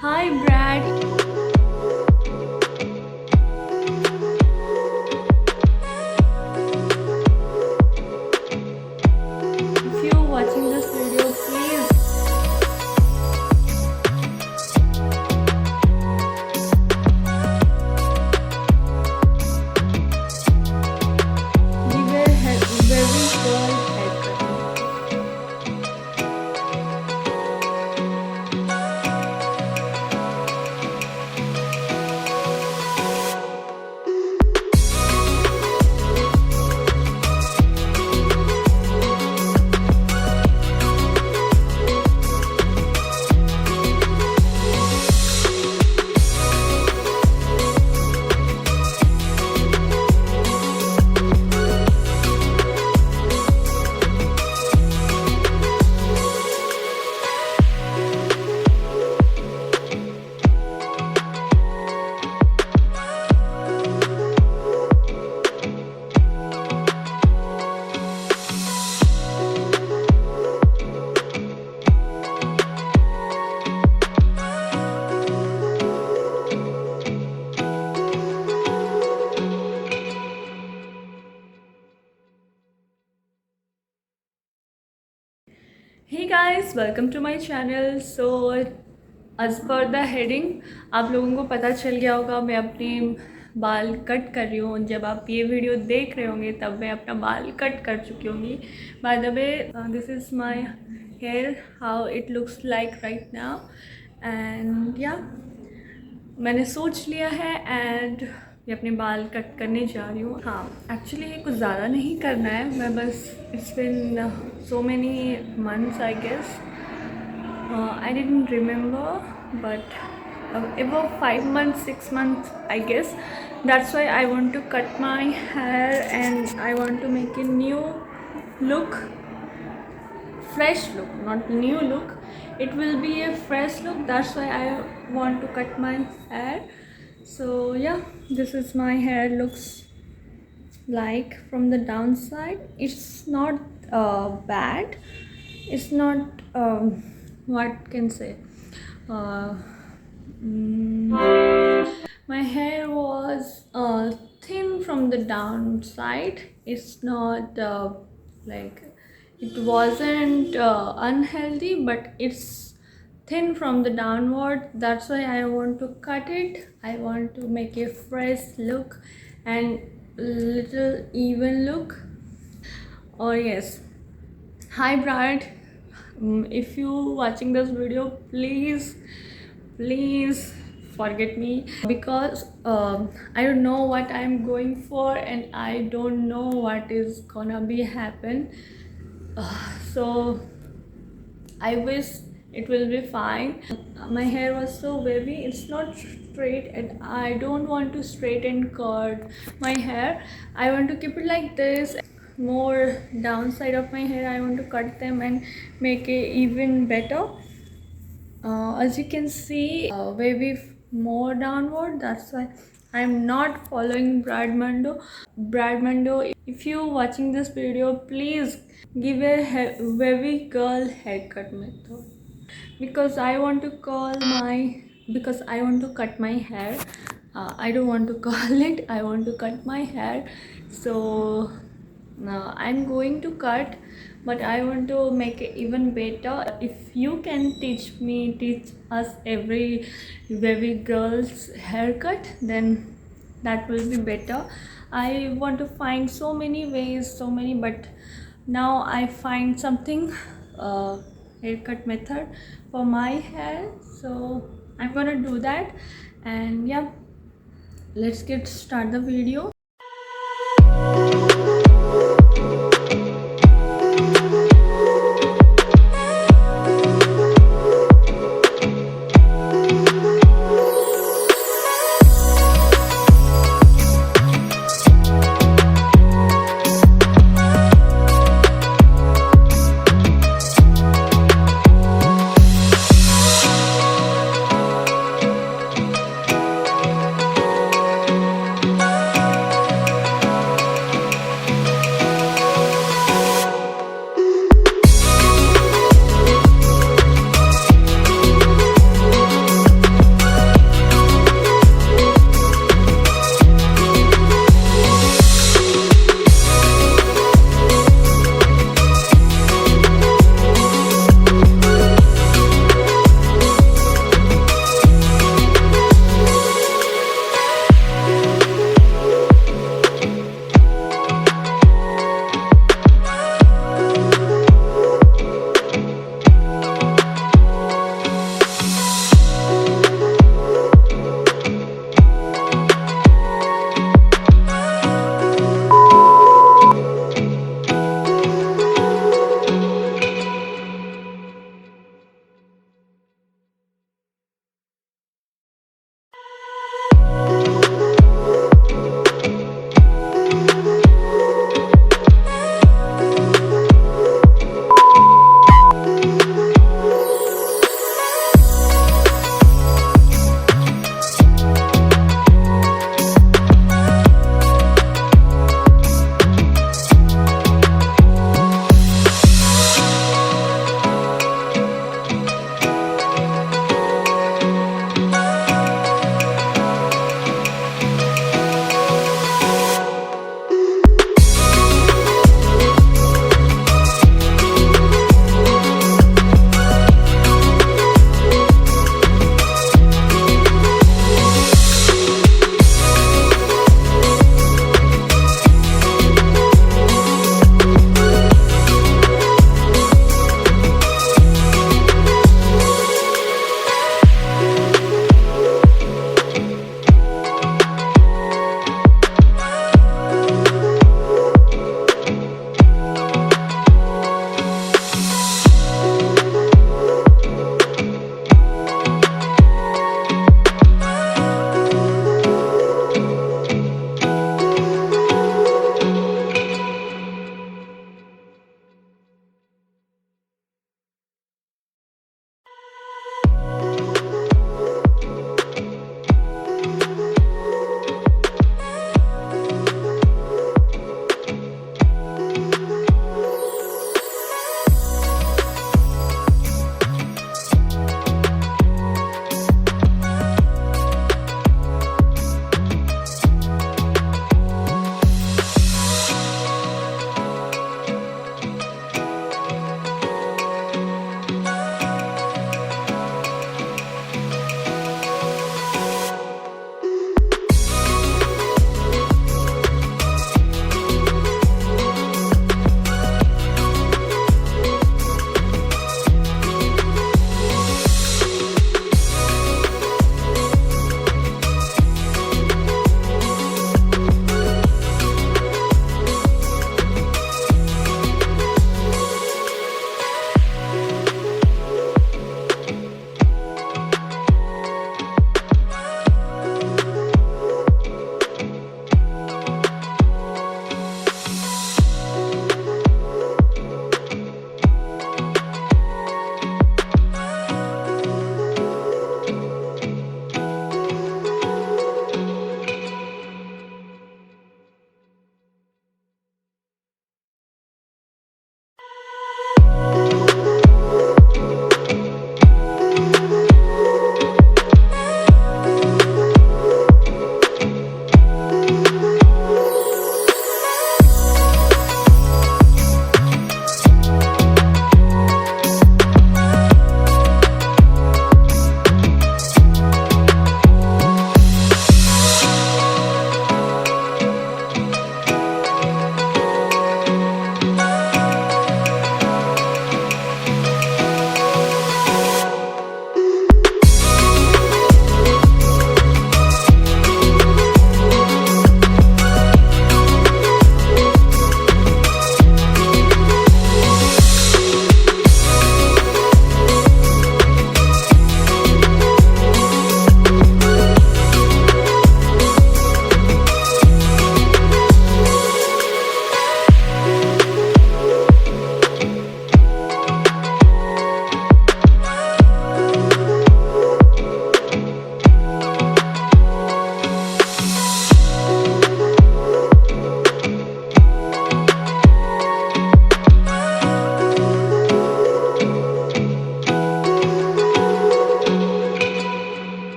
Hi, Brad. If you're watching this video, please give a very girl haircut. Hey guys, welcome to my channel. So as per the heading आप लोगों को पता चल गया होगा मैं अपने बाल कट कर रही हूँ. जब आप ये वीडियो देख रहे होंगे तब मैं अपना बाल कट कर चुकी होंगी. By the way this is my hair, how it looks like right now. And yeah मैंने सोच लिया है एंड मैं अपने बाल कट करने जा रही हूँ. हाँ, एक्चुअली कुछ ज़्यादा नहीं करना है. मैं बस it's been so many months I guess. I didn't remember, but about 5 months, 6 months I guess. That's why I want to cut my hair and I want to make a new look, fresh look, not new look. It will be a fresh look. That's why I want to cut my hair. So yeah, this is my hair looks like from the downside. It's not bad. It's not what can say my hair was thin from the downside. It's not like it wasn't unhealthy, but it's thin from the downward. That's why I want to cut it. I want to make a fresh look and little even look. Oh yes, hi Brad. If you watching this video, please forget me, because I don't know what I'm going for and I don't know what is gonna be happen. So I wish it will be fine. My hair was so wavy, it's not straight, and I don't want to straighten cut my hair. I want to keep it like this. More downside of my hair I want to cut them and make it even better. As you can see, wavy more downward. That's why I'm not following Brad Mando, if you're watching this video, please give a wavy girl haircut method, because I want to cut my hair. I don't want to curl it, I want to cut my hair. So I'm going to cut, but I want to make it even better. If you can teach us every girl's haircut, then that will be better. I want to find so many ways, but now I find something haircut method for my hair, so I'm gonna do that. And yeah, let's get start the video.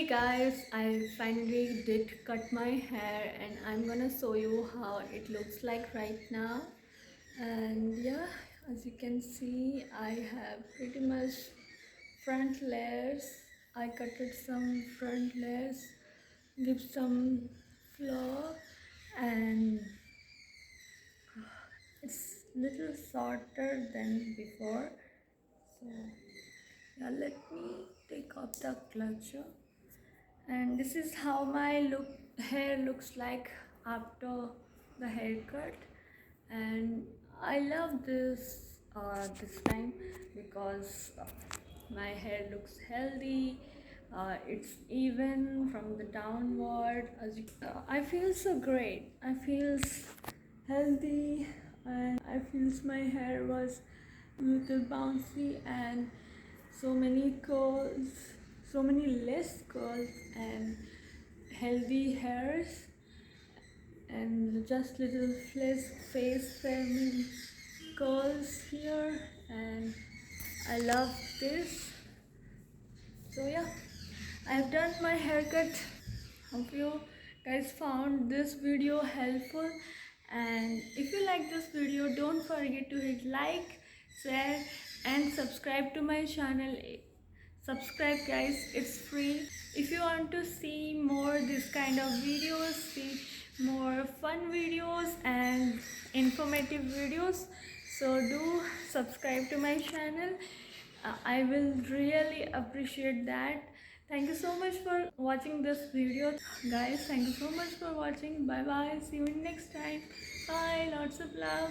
Hey guys, I finally did cut my hair and I'm gonna show you how it looks like right now. And yeah, as you can see, I have pretty much front layers. I cutted some front layers, give some flow, and it's little shorter than before. So yeah, let me take off the clutcher. And this is how my hair looks like after the haircut. And I love this time because my hair looks healthy. It's even from the downward. I feel so great. I feel healthy, and I feels my hair was little bouncy and so many curls, so many less curls and healthy hairs, and just little face framing curls here, and I love this. So yeah, I've done my haircut. Hope you guys found this video helpful, and if you like this video, don't forget to hit like, share and subscribe to my channel. Subscribe guys, it's free. If you want to see more this kind of videos, see more fun videos and informative videos, so do subscribe to my channel. I will really appreciate that. Thank you so much for watching this video guys. Thank you so much for watching. Bye bye, see you next time. Bye, lots of love.